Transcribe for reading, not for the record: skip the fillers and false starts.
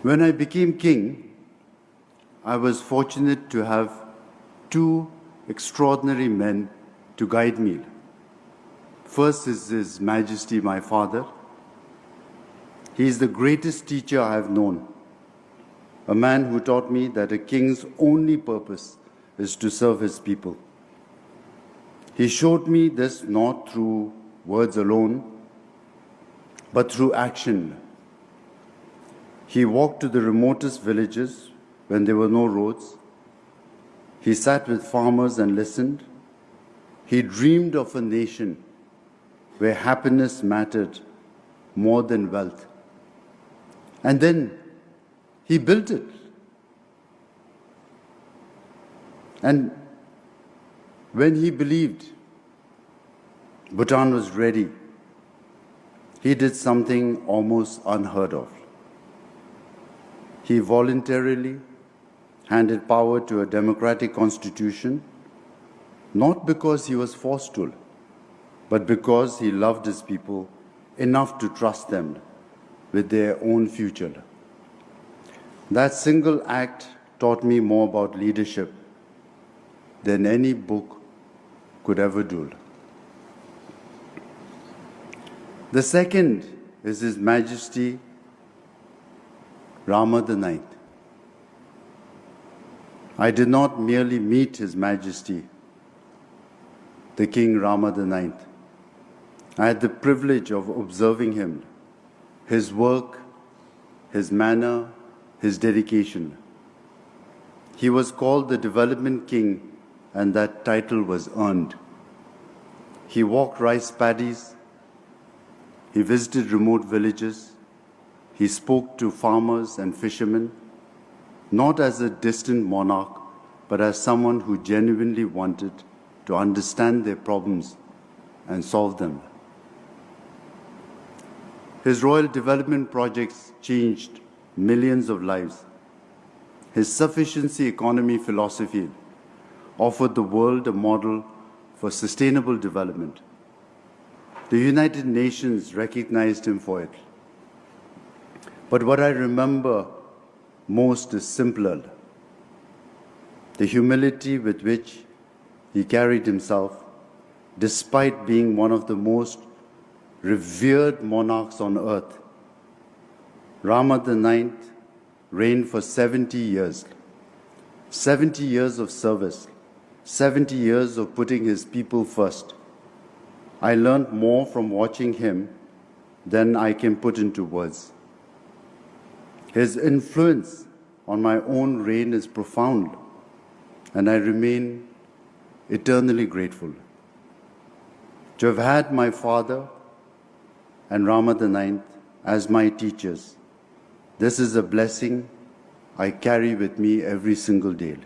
When I became king, I was fortunate to have two extraordinary men to guide me. First is His Majesty, my father. He is the greatest teacher I have known, a man who taught me that a king's only purpose is to serve his people. He showed me this not through words alone, but through action. He walked to the remotest villages when there were no roads. He sat with farmers and listened. He dreamed of a nation where happiness mattered more than wealth. And then he built it. And when he believed Bhutan was ready, he did something almost unheard of. He voluntarily handed power to a democratic constitution, not because he was forced to, but because he loved his people enough to trust them with their own future. That single act taught me more about leadership than any book could ever do. The second is His Majesty Rama IX. I did not merely meet His Majesty, the King Rama IX. I had the privilege of observing him, his work, his manner, his dedication. He was called the Development King, and that title was earned. He walked rice paddies. He visited remote villages. He spoke to farmers and fishermen, not as a distant monarch, but as someone who genuinely wanted to understand their problems and solve them. His royal development projects changed millions of lives. His sufficiency economy philosophy offered the world a model for sustainable development. The United Nations recognized him for it. But what I remember most is simpler. The humility with which he carried himself, despite being one of the most revered monarchs on earth. Rama IX reigned for 70 years. 70 years of service, 70 years of putting his people first. I learned more from watching him than I can put into words. His influence on my own reign is profound, and I remain eternally grateful. To have had my father and Rama IX as my teachers, this is a blessing I carry with me every single day.